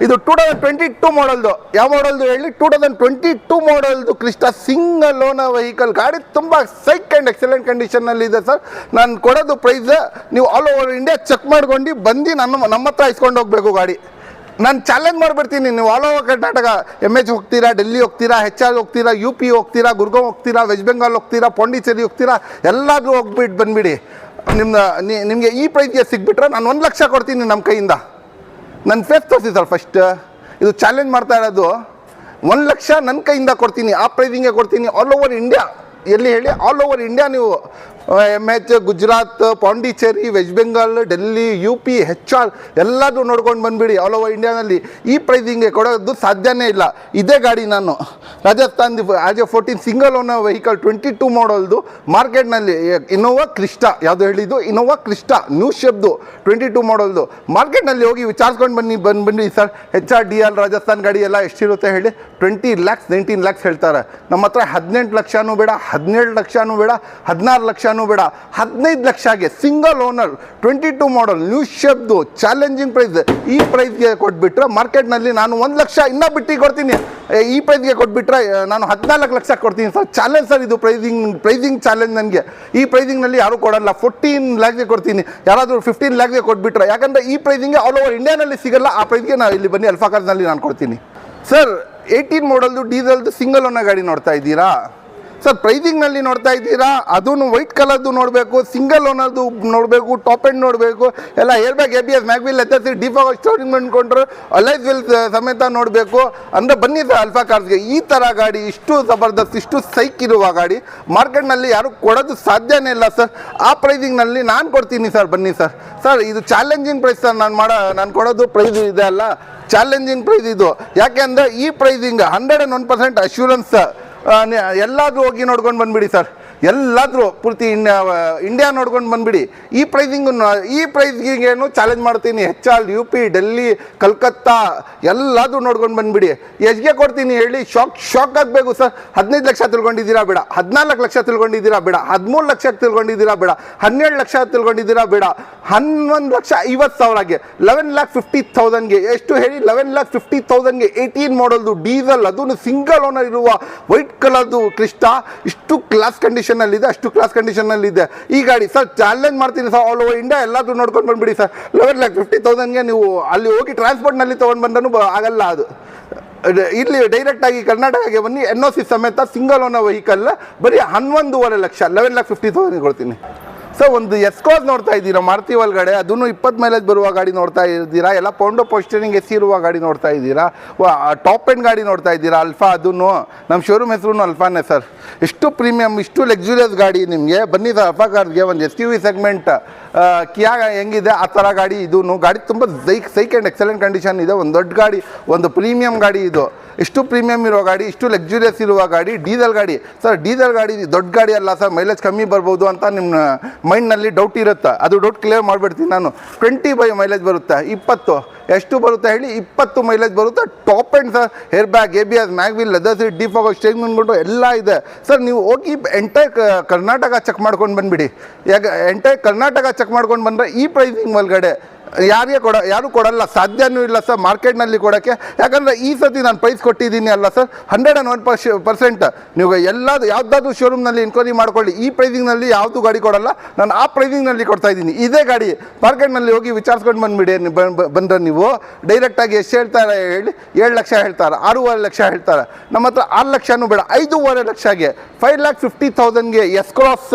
A: ಇದು 2022 ಮಾಡಲ್ದು. ಯಾವ ಮಾಡಲ್ದು ಹೇಳಿ? 2022 ಮಾಡಲ್ದು ಕ್ರಿಸ್ಟಾ ಸಿಂಗಲ್ ಓನರ್ ವೆಹಿಕಲ್. ಗಾಡಿ ತುಂಬ ಸೈಕ್ ಆ್ಯಂಡ್ ಎಕ್ಸಲೆಂಟ್ ಕಂಡೀಷನಲ್ಲಿದೆ ಸರ್. ನಾನು ಕೊಡೋದು ಪ್ರೈಸ್ ನೀವು ಆಲ್ ಓವರ್ ಇಂಡಿಯಾ ಚೆಕ್ ಮಾಡ್ಕೊಂಡು ಬಂದು ನಮ್ಮ ಹತ್ರ ಇಸ್ಕೊಂಡು ಹೋಗಬೇಕು ಗಾಡಿ. ನಾನು ಚಾಲೆಂಜ್ ಮಾಡಿಬಿಡ್ತೀನಿ, ನೀವು ಆಲ್ ಓವರ್ ಕರ್ನಾಟಕ MH ಹೋಗ್ತೀರಾ, ಡೆಲ್ಲಿ ಹೋಗ್ತೀರಾ, HR ಹೋಗ್ತೀರಾ, UP ಹೋಗ್ತೀರಾ, ಗುರ್ಗಾಂವ್ ಹೋಗ್ತೀರಾ, ವೆಸ್ಟ್ ಬೆಂಗಾಲ್ ಹೋಗ್ತೀರಾ, ಪಾಂಡಿಚೇರಿ ಹೋಗ್ತೀರಾ, ಎಲ್ಲಾದರೂ ಹೋಗ್ಬಿಟ್ಟು ಬಂದುಬಿಡಿ. ನಿಮಗೆ ಈ ಪ್ರೈಸ್ಗೆ ಸಿಗ್ಬಿಟ್ರೆ ನಾನು 1 ಲಕ್ಷ ಕೊಡ್ತೀನಿ ನಮ್ಮ ಕೈಯಿಂದ. ನನ್ನ ಫೇಸ್ ತೋರಿಸಿ ಸರ್ ಫಸ್ಟ್, ಇದು ಚಾಲೆಂಜ್ ಮಾಡ್ತಾ ಇರೋದು. 1 ಲಕ್ಷ ನನ್ನ ಕೈಯಿಂದ ಕೊಡ್ತೀನಿ, ಆ ಪ್ರೈಸಿಂಗೆ ಕೊಡ್ತೀನಿ. ಆಲ್ ಓವರ್ ಇಂಡಿಯಾ, ಎಲ್ಲಿ ಹೇಳಿ, ಆಲ್ ಓವರ್ ಇಂಡಿಯಾ ನೀವು MH, Gujarat, Pondicherry, West Bengal, Delhi, UP, HR ಎಲ್ಲದೂ ನೋಡ್ಕೊಂಡು ಬಂದುಬಿಡಿ. ಆಲ್ ಓವರ್ ಇಂಡಿಯಾನಲ್ಲಿ ಈ ಪ್ರೈಸಿಂಗೆ ಕೊಡೋದು ಸಾಧ್ಯನೇ ಇಲ್ಲ. ಇದೇ ಗಾಡಿ ನಾನು Rajasthan AJ14 single owner vehicle 22 ಮಾಡಲ್ದು ಮಾರ್ಕೆಟ್ನಲ್ಲಿ ಇನೋವಾ ಕ್ರಿಸ್ಟಾ, ಯಾವುದು ಹೇಳಿದ್ದು ಇನೋವಾ ಕ್ರಿಸ್ಟಾ ನ್ಯೂ ಶೇಪ್ದು 22 ಮಾಡಲ್ದು ಮಾರ್ಕೆಟ್ನಲ್ಲಿ ಹೋಗಿ ವಿಚಾರಿಸ್ಕೊಂಡು ಬನ್ನಿ ಸರ್. HR DL ರಾಜಸ್ಥಾನ್ ಗಾಡಿ ಎಲ್ಲ ಎಷ್ಟಿರುತ್ತೆ ಹೇಳಿ? 20 lakhs 19 lakhs ಹೇಳ್ತಾರೆ. ನಮ್ಮ ಹತ್ರ 18 ಲಕ್ಷನೂ ಬೇಡ, 17 ಲಕ್ಷನೂ ಬೇಡ, 16 ಲಕ್ಷ ಬೇಡ, 15 ಲಕ್ಷಗೆ ಸಿಂಗಲ್ ಓನರ್ 22 ಮಾಡಲ್ ನ್ಯೂ ಶೇಪ್ದು ಚಾಲೆಂಜಿಂಗ್ ಪ್ರೈಸ್. ಈ ಪ್ರೈಸ್ಗೆ ಕೊಟ್ಬಿಟ್ರೆ ಮಾರ್ಕೆಟ್ನಲ್ಲಿ ನಾನು 1 ಲಕ್ಷ ಇನ್ನೂ ಬಿಟ್ಟು ಕೊಡ್ತೀನಿ. ಈ ಪ್ರೈಸ್ಗೆ ಕೊಟ್ಬಿಟ್ರೆ ನಾನು 14 ಲಕ್ಷ ಕೊಡ್ತೀನಿ ಸರ್. ಚಾಲೆಂಜ್ ಸರ್ ಇದು, ಪ್ರೈಸಿಂಗ್ ಚಾಲೆಂಜ್ ನನಗೆ. ಈ ಪ್ರೈಸಿಂಗ್ನಲ್ಲಿ ಯಾರೂ ಕೊಡಲ್ಲ. 14 lakhsಗೆ ಕೊಡ್ತೀನಿ, ಯಾರಾದರೂ 15 lakhsಗೆ ಕೊಟ್ಬಿಟ್ರೆ. ಯಾಕಂದರೆ ಈ ಪ್ರೈಸಿಂಗ್ಗೆ ಆಲ್ ಓವರ್ ಇಂಡಿಯಾನಲ್ಲಿ ಸಿಗಲ್ಲ. ಆ ಪ್ರೈಸ್ಗೆ ನಾವು ಇಲ್ಲಿ ಬನ್ನಿ ಅಲ್ಫಾ ಕಾರ್ಸ್ನಲ್ಲಿ ನಾನು ಕೊಡ್ತೀನಿ ಸರ್. 18 ಮಾಡಲ್ದು ಡೀಸೆಲ್ದು ಸಿಂಗಲ್ ಓನರ್ ಗಾಡಿ ನೋಡ್ತಾ ಇದ್ದೀರಾ ಸರ್? ಪ್ರೈಸಿಂಗ್ನಲ್ಲಿ ನೋಡ್ತಾ ಇದ್ದೀರಾ, ಅದೂ ವೈಟ್ ಕಲರ್ದು ನೋಡಬೇಕು, ಸಿಂಗಲ್ ಓನರ್ದು ನೋಡಬೇಕು, ಟಾಪ್ ಎಂಡ್ ನೋಡಬೇಕು, ಎಲ್ಲ air bag, ABS, mag wheel, HSC, defog steering ಮಾಡ್ಕೊಂಡ್ರು, ಅಲೈಸ್ ವೀಲ್ ಸಮೇತ ನೋಡಬೇಕು. ಅಂದರೆ ಬನ್ನಿ ಸರ್ ಅಲ್ಫಾ ಕಾರ್ಸ್ಗೆ. ಈ ಥರ ಗಾಡಿ ಇಷ್ಟು ಜಬರ್ದಸ್ತ್, ಇಷ್ಟು ಸೈಕ್ ಇರುವ ಗಾಡಿ ಮಾರ್ಕೆಟ್ನಲ್ಲಿ ಯಾರು ಕೊಡೋದು ಸಾಧ್ಯನೇ ಇಲ್ಲ ಸರ್. ಆ ಪ್ರೈಸಿಂಗ್ನಲ್ಲಿ ನಾನು ಕೊಡ್ತೀನಿ ಸರ್. ಬನ್ನಿ ಸರ್. ಸರ್ ಇದು ಚಾಲೆಂಜಿಂಗ್ ಪ್ರೈಸ್ ಸರ್. ನಾನು ಕೊಡೋದು ಪ್ರೈಸ್ ಇದೆ ಅಲ್ಲ, ಚಾಲೆಂಜಿಂಗ್ ಪ್ರೈಸ್ ಇದು. ಯಾಕೆ ಅಂದರೆ ಈ ಪ್ರೈಸಿಂಗ್ 101% ಅಶ್ಯೂರೆನ್ಸ್. ಎಲ್ಲಾದರೂ ಹೋಗಿ ನೋಡ್ಕೊಂಡು ಬಂದುಬಿಡಿ ಸರ್, ಎಲ್ಲಾದರೂ ಪೂರ್ತಿ ಇಂಡಿಯಾ ನೋಡ್ಕೊಂಡು ಬಂದುಬಿಡಿ. ಈ ಪ್ರೈಸ್ಗೇನು ಚಾಲೆಂಜ್ ಮಾಡ್ತೀನಿ. HR, UP, ಡೆಲ್ಲಿ, ಕಲ್ಕತ್ತಾ ಎಲ್ಲಾದರೂ ನೋಡ್ಕೊಂಡು ಬಂದುಬಿಡಿ. ಎಷ್ಟಿಗೆ ಕೊಡ್ತೀನಿ ಹೇಳಿ? ಶಾಕ್ ಆಗಬೇಕು ಸರ್. 15 ಲಕ್ಷ ತಿಳ್ಕೊಂಡಿದ್ದೀರಾ ಬೇಡ, 14 ಲಕ್ಷ ತಿಳ್ಕೊಂಡಿದ್ದೀರಾ ಬೇಡ, 13 ಲಕ್ಷಕ್ಕೆ ತಿಳ್ಕೊಂಡಿದ್ದೀರಾ ಬೇಡ, 17 ಲಕ್ಷ ತಿಳ್ಕೊಂಡಿದ್ದೀರಾ ಬೇಡ, 11,50,000ಗೆ, 11,50,000ಗೆ. ಎಷ್ಟು ಹೇಳಿ? 11,50,000ಗೆ 18 ಮಾಡಲ್ದು ಡೀಸೆಲ್, ಅದೂ ಸಿಂಗಲ್ ಓನರ್ ಇರುವ ವೈಟ್ ಕಲರ್ದು ಕ್ರಿಸ್ಟಾ. ಇಷ್ಟು ಕ್ಲಾಸ್ ಕಂಡೀಷನಲ್ಲಿದೆ, ಅಷ್ಟು ಕ್ಲಾಸ್ ಕಂಡೀಷನಲ್ಲಿದೆ ಈ ಗಾಡಿ ಸರ್. ಚಾಲೆಂಜ್ ಮಾಡ್ತೀನಿ ಸರ್, ಆಲ್ ಓವರ್ ಇಂಡಿಯಾ ಎಲ್ಲಾದರೂ ನೋಡ್ಕೊಂಡು ಬಂದುಬಿಡಿ ಸರ್. 11,50,000ಗೆ ನೀವು ಅಲ್ಲಿ ಹೋಗಿ ಟ್ರಾನ್ಸ್ಪೋರ್ಟ್ನಲ್ಲಿ ತೊಗೊಂಡು ಬಂದರೂ ಆಗಲ್ಲ. ಅದು ಇಲ್ಲಿ ಡೈರೆಕ್ಟಾಗಿ ಕರ್ನಾಟಕಕ್ಕೆ ಬನ್ನಿ, NOC ಸಮೇತ ಸಿಂಗಲ್ ಓನರ್ ವೆಹಿಕಲ್ ಬರೀ 11.5 ಲಕ್ಷ, 11,50,000 ಕೊಡ್ತೀನಿ ಸರ್. ಒಂದು ಎಸ್ಕೋಸ್ ನೋಡ್ತಾ ಇದ್ದೀರಾ ಮಾರುತಿ ಒಳಗಡೆ, ಅದೂ 20 ಮೈಲೇಜ್ ಬರುವ ಗಾಡಿ ನೋಡ್ತಾ ಇದ್ದೀರಾ. ಎಲ್ಲ ಪೌಂಡೋ ಪೋಸ್ಟರಿಂಗ್ AC ಇರುವ ಗಾಡಿ ನೋಡ್ತಾ ಇದ್ದೀರಾ. ಟಾಪ್ ಎಂಡ್ ಗಾಡಿ ನೋಡ್ತಾ ಇದ್ದೀರಾ, ಅಲ್ಫಾ. ಅದೂ ನಮ್ಮ ಶೋರೂಮ್ ಹೆಸರು ಅಲ್ಫಾನೇ ಸರ್. ಇಷ್ಟು ಪ್ರೀಮಿಯಮ್, ಇಷ್ಟು ಲಕ್ಸುರಿಯಸ್ ಗಾಡಿ ನಿಮಗೆ. ಬನ್ನಿ ಸರ್ ಅಲ್ಫಾ ಕಾರ್ಸ್ಗೆ. ಒಂದು SUV ಸೆಗ್ಮೆಂಟ್ ಕಿಯಾ ಹೆಂಗಿದೆ ಆ ಥರ ಗಾಡಿ. ಇದೂ ಗಾಡಿ ತುಂಬ ಸೈಕ್ ಆ್ಯಂಡ್ ಎಕ್ಸಲೆಂಟ್ ಕಂಡೀಷನ್ ಇದೆ. ಒಂದು ದೊಡ್ಡ ಗಾಡಿ, ಒಂದು ಪ್ರೀಮಿಯಮ್ ಗಾಡಿ ಇದು. ಇಷ್ಟು ಪ್ರೀಮಿಯಮ್ ಇರೋ ಗಾಡಿ, ಇಷ್ಟು ಲಕ್ಸುರಿಯಸ್ ಇರುವ ಗಾಡಿ, ಡೀಸೆಲ್ ಗಾಡಿ ಸರ್. ಡೀಸೆಲ್ ಗಾಡಿ ದೊಡ್ಡ ಗಾಡಿ ಅಲ್ಲ ಸರ್, ಮೈಲೇಜ್ ಕಮ್ಮಿ ಬರ್ಬೋದು ಅಂತ ನಿಮ್ಮ ಮೈಂಡ್ನಲ್ಲಿ ಡೌಟ್ ಇರುತ್ತೆ. ಅದು ಡೌಟ್ ಕ್ಲಿಯರ್ ಮಾಡಿಬಿಡ್ತೀನಿ ನಾನು. 20 ಮೈಲೇಜ್ ಬರುತ್ತೆ, 20 ಎಷ್ಟು ಬರುತ್ತೆ ಹೇಳಿ? 20 ಮೈಲೇಜ್ ಬರುತ್ತೆ. Top end sir. Air bag, ABS, mag wheel, leather seat, defog steering ಬಂದ್ಬಿಟ್ಟು ಎಲ್ಲ ಇದೆ ಸರ್. ನೀವು ಹೋಗಿ ಎಂಟೈರ್ ಕರ್ನಾಟಕ ಚೆಕ್ ಮಾಡ್ಕೊಂಡು ಬಂದುಬಿಡಿ. ಯಾಕೆ ಎಂಟೈರ್ ಕರ್ನಾಟಕ ಚೆಕ್ ಮಾಡ್ಕೊಂಡು ಬಂದರೆ ಈ ಪ್ರೈಸಿಂಗ್ ಒಳಗಡೆ ಯಾರಿಗೆ ಯಾರು ಕೊಡಲ್ಲ, ಸಾಧ್ಯನೂ ಇಲ್ಲ ಸರ್ ಮಾರ್ಕೆಟ್ನಲ್ಲಿ ಕೊಡೋಕ್ಕೆ. ಯಾಕಂದರೆ ಈ ಸತಿ ನಾನು ಪ್ರೈಸ್ ಕೊಟ್ಟಿದ್ದೀನಿ ಅಲ್ಲ ಸರ್, 101% ನೀವು ಯಾವುದಾದ್ರೂ ಶೋರೂಮ್ನಲ್ಲಿ ಎನ್ಕ್ವೈರಿ ಮಾಡ್ಕೊಳ್ಳಿ, ಈ ಪ್ರೈಸಿಂಗ್ನಲ್ಲಿ ಯಾವುದು ಗಾಡಿ ಕೊಡಲ್ಲ, ನಾನು ಆ ಪ್ರೈಸಿಂಗ್ನಲ್ಲಿ ಕೊಡ್ತಾ ಇದ್ದೀನಿ. ಇದೇ ಗಾಡಿ ಮಾರ್ಕೆಟ್ನಲ್ಲಿ ಹೋಗಿ ವಿಚಾರಿಸ್ಕೊಂಡು ಬಂದುಬಿಡಿ. ಬಂದರೆ ನೀವು ಡೈರೆಕ್ಟಾಗಿ ಎಷ್ಟು ಹೇಳ್ತಾರೆ ಹೇಳಿ, 7 ಲಕ್ಷ ಹೇಳ್ತಾರೆ, 6.5 ಲಕ್ಷ ಹೇಳ್ತಾರೆ. ನಮ್ಮ ಹತ್ರ 6 ಲಕ್ಷನೂ ಬೇಡ, 5.5 ಲಕ್ಷಗೆ 5,50,000ಗೆ ಎಸ್ ಕ್ರಾಸ್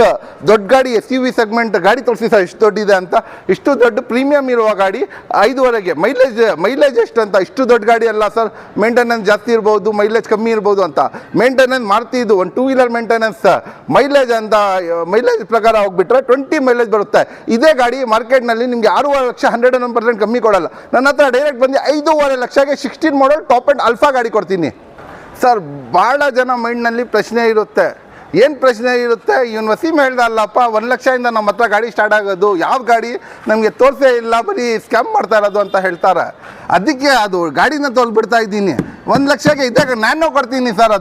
A: ದೊಡ್ಡ ಗಾಡಿ SUV ಸೆಗ್ಮೆಂಟ್ ಗಾಡಿ ತೋರಿಸಿ ಸರ್ ಎಷ್ಟು ದೊಡ್ಡಿದೆ ಅಂತ. ಇಷ್ಟು ದೊಡ್ಡ ಪ್ರೀಮಿಯಂ ಇರುವ ಗಾಡಿ 5.5ಗೆ ಮೈಲೇಜ್ ಎಷ್ಟು ಅಂತ. ಇಷ್ಟು ದೊಡ್ಡ ಗಾಡಿ ಅಲ್ಲ ಸರ್, ಮೇಂಟೆನೆನ್ಸ್ ಜಾಸ್ತಿ ಇರ್ಬೋದು, ಮೈಲೇಜ್ ಕಮ್ಮಿ ಇರ್ಬೋದು ಅಂತ. ಮೇಂಟೆನೆನ್ಸ್ ಮಾಡ್ತಿ ಇದು ಒಂದು 2 ವೀಲರ್ ಮೇಂಟೆನೆನ್ಸ್ ಮೈಲೇಜ್ ಅಂತ, ಮೈಲೇಜ್ ಪ್ರಕಾರ ಹೋಗ್ಬಿಟ್ರೆ 20 ಮೈಲೇಜ್ ಬರುತ್ತೆ. ಇದೇ ಗಾಡಿ ಮಾರ್ಕೆಟ್ನಲ್ಲಿ ನಿಮಗೆ 6.5 ಲಕ್ಷ 101% ಕಮ್ಮಿ ಕೊಡಲ್ಲ. ನನ್ನ ಹತ್ರ ಡೈರೆಕ್ಟ್ ಬಂದು 5.5 ಲಕ್ಷಗೆ 16 ಮಾಡಲ್ ಟಾಪ್ ಆ್ಯಂಡ್ ಅಲ್ಫಾ ಗಾಡಿ ಕೊಡ್ತೀನಿ ಸರ್. ಭಾಳ ಜನ ಮೈಂಡ್ನಲ್ಲಿ ಪ್ರಶ್ನೆ ಇರುತ್ತೆ, ಏನು ಪ್ರಶ್ನೆ ಇರುತ್ತೆ, ಇವನು ವಸೀಮ್ ಹೇಳ್ದ ಅಲ್ಲಪ್ಪ 1 ಲಕ್ಷದಿಂದ ನಮ್ಮ ಹತ್ರ ಗಾಡಿ ಸ್ಟಾರ್ಟ್ ಆಗೋದು, ಯಾವ ಗಾಡಿ ನಮಗೆ ತೋರಿಸೇ ಇಲ್ಲ, ಬರೀ ಸ್ಕ್ಯಾಮ್ ಮಾಡ್ತಾ ಇರೋದು ಅಂತ ಹೇಳ್ತಾರೆ. ಅದಕ್ಕೆ ಅದು ಗಾಡಿನ ತೊಳ್ಬಿಡ್ತಾ ಇದ್ದೀನಿ. 1 ಲಕ್ಷಕ್ಕೆ ಇದ್ದಾಗ ನ್ಯಾನೋ ಕೊಡ್ತೀನಿ ಸರ್.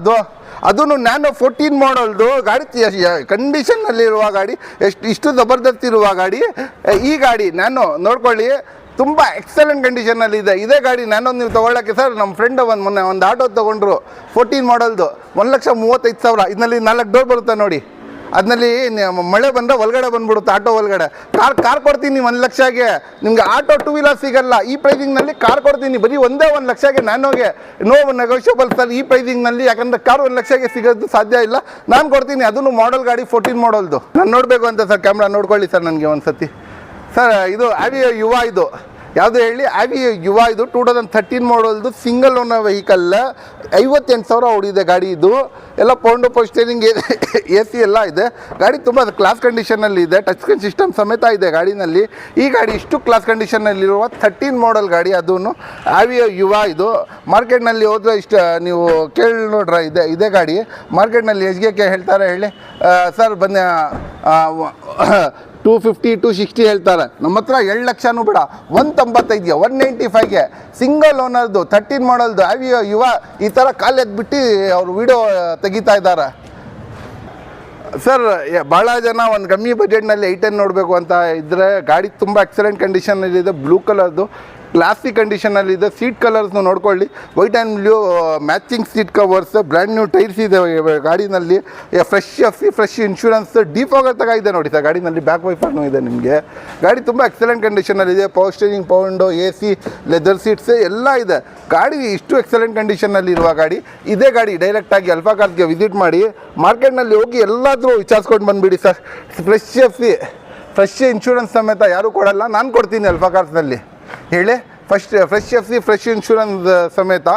A: ಅದೂ ನ್ಯಾನೋ 14 ಮಾಡಲ್ದು ಗಾಡಿ, ಕಂಡೀಷನ್ನಲ್ಲಿರುವ ಗಾಡಿ, ಇಷ್ಟು ಜಬರ್ದಸ್ತ್ ಇರುವ ಗಾಡಿ. ಈ ಗಾಡಿ ನ್ಯಾನೋ ನೋಡ್ಕೊಳ್ಳಿ, ತುಂಬ ಎಕ್ಸಲೆಂಟ್ ಕಂಡೀಷನಲ್ಲಿದೆ. ಇದೇ ಗಾಡಿ ನ್ಯಾನೋ ನೀವು ತೊಗೊಳ್ಳೋಕ್ಕೆ ಸರ್, ನಮ್ಮ ಫ್ರೆಂಡ್ ಮೊನ್ನೆ ಒಂದು ಆಟೋ ತೊಗೊಂಡ್ರು 14 ಮಾಡಲ್ದು, 1,35,000. ಇದರಲ್ಲಿ 4 ಡೋರ್ ಬರುತ್ತೆ ನೋಡಿ. ಅದರಲ್ಲಿ ಮಳೆ ಬಂದರೆ ಒಳಗಡೆ ಬಂದ್ಬಿಡುತ್ತೆ, ಆಟೋ ಒಳಗಡೆ. ಕಾರ್ ಕೊಡ್ತೀನಿ 1 ಲಕ್ಷಗೆ. ನಿಮಗೆ ಆಟೋ 2 ವೀಲರ್ ಸಿಗಲ್ಲ. ಈ ಪ್ರೈಸಿಂಗ್ನಲ್ಲಿ ಕಾರ್ ಕೊಡ್ತೀನಿ, ಬರೀ 1 ಲಕ್ಷಗೆ ನ್ಯಾನೋಗೆ. ನೋ ನೆಗೋಷಿಯಬಲ್ ಸರ್ ಈ ಪ್ರೈಸಿಂಗ್ನಲ್ಲಿ. ಯಾಕಂದರೆ ಕಾರ್ 1 ಲಕ್ಷಗೆ ಸಿಗೋದು ಸಾಧ್ಯ ಇಲ್ಲ, ನಾನು ಕೊಡ್ತೀನಿ. ಅದನ್ನು ಮಾಡಲ್ ಗಾಡಿ 14 ಮಾಡಲ್ದು. ನಾನು ನೋಡಬೇಕು ಅಂತ ಸರ್, ಕ್ಯಾಮ್ರಾ ನೋಡ್ಕೊಳ್ಳಿ ಸರ್ ನನಗೆ ಒಂದು ಸತಿ ಸರ್. ಇದು ಆವಿಯೋ ಯುವ, ಇದು ಯಾವುದು ಹೇಳಿ, ಆವಿಯೋ ಯುವ. ಇದು 2013 ಮಾಡಲ್ದು ಸಿಂಗಲ್ ಓನರ್ ವೆಹಿಕಲ್, 58,000 ಓಡಿದೆ ಗಾಡಿ. ಇದು ಎಲ್ಲ ಪೌಂಡು ಪೋಸ್ಟರಿಂಗ್ AC ಎಲ್ಲ ಇದೆ. ಗಾಡಿ ತುಂಬ ಕ್ಲಾಸ್ ಕಂಡೀಷನಲ್ಲಿ ಇದೆ, ಟಚ್ ಸ್ಕ್ರೀನ್ ಸಿಸ್ಟಮ್ ಸಮೇತ ಇದೆ ಗಾಡಿನಲ್ಲಿ. ಈ ಗಾಡಿ ಇಷ್ಟು ಕ್ಲಾಸ್ ಕಂಡೀಷನಲ್ಲಿರುವ 13 ಮಾಡಲ್ ಗಾಡಿ, ಅದೂ ಆವಿಯೋ ಯುವ. ಇದು ಮಾರ್ಕೆಟ್ನಲ್ಲಿ ಹೋದರೆ ಇಷ್ಟು ನೀವು ಕೇಳಿ ನೋಡ್ರೆ ಇದೇ ಗಾಡಿ ಮಾರ್ಕೆಟ್ನಲ್ಲಿ ಎಷ್ಟಿಗೆ ಹೇಳ್ತಾರೆ ಹೇಳಿ ಸರ್? ಬನ್ನಿ 250 260 ಹೇಳ್ತಾರೆ. ನಮ್ಮ ಹತ್ರ 7 ಲಕ್ಷನೂ ಬೇಡ, 195ಗೆ 195ಗೆ ಸಿಂಗಲ್ ಓನರ್ದು 13 ಮಾಡಲ್ದು ಆವಿಯೋ ಯುವ. ಈ ಥರ ಕಾಲು ಎದ್ಬಿಟ್ಟು ಅವರು ವಿಡಿಯೋ ತೆಗಿತಾ ಇದ್ದಾರೆ ಸರ್. ಭಾಳ ಜನ ಒಂದು ಕಮ್ಮಿ ಬಜೆಟ್ನಲ್ಲಿ 810 ನೋಡಬೇಕು ಅಂತ ಇದ್ದರೆ, ಗಾಡಿ ತುಂಬ ಎಕ್ಸಲೆಂಟ್ ಕಂಡೀಷನಲ್ಲಿದೆ. ಬ್ಲೂ ಕಲರ್ದು ಕ್ಲಾಸಿಕ್ ಕಂಡೀಷನಲ್ಲಿದೆ. ಸೀಟ್ ಕಲರ್ಸ್ನು ನೋಡ್ಕೊಳ್ಳಿ, white and blue matching seat covers, brand new tyres ಇದೆ ಗಾಡಿನಲ್ಲಿ. ಫ್ರೆಶ್ ಇನ್ಶೂರೆನ್ಸ್, ಡಿಫಾಗರ್ ತಗ ಇದೆ ನೋಡಿ ಸರ್ ಗಾಡಿನಲ್ಲಿ. ಬ್ಯಾಕ್ ವೈಫರ್ನೂ ಇದೆ ನಿಮಗೆ. ಗಾಡಿ ತುಂಬ ಎಕ್ಸಲೆಂಟ್ ಕಂಡೀಷನಲ್ಲಿದೆ. ಪವರ್ ಸ್ಟೀರಿಂಗ್, ಪೌಂಡು, AC, ಲೆದರ್ ಸೀಟ್ಸ್ ಎಲ್ಲ ಇದೆ. ಗಾಡಿ ಇಷ್ಟು ಎಕ್ಸಲೆಂಟ್ ಕಂಡೀಷನಲ್ಲಿರುವ ಗಾಡಿ ಇದೇ ಗಾಡಿ. ಡೈರೆಕ್ಟಾಗಿ ಅಲ್ಫಾ ಕಾರ್ಸ್ಗೆ ವಿಸಿಟ್ ಮಾಡಿ, ಮಾರ್ಕೆಟ್ನಲ್ಲಿ ಹೋಗಿ ಎಲ್ಲಾದರೂ ವಿಚಾರಿಸ್ಕೊಂಡು ಬಂದುಬಿಡಿ ಸರ್. ಫ್ರೆಶ್ ಇನ್ಶೂರೆನ್ಸ್ ಸಮೇತ ಯಾರೂ ಕೊಡಲ್ಲ, ನಾನು ಕೊಡ್ತೀನಿ ಅಲ್ಫಾ ಕಾರ್ಸ್ನಲ್ಲಿ ಹೇಳಿ. ಫ್ರೆಶ್ ಫ್ರೆಶ್ ಇನ್ಶೂರೆನ್ಸ್ ಸಮೇತ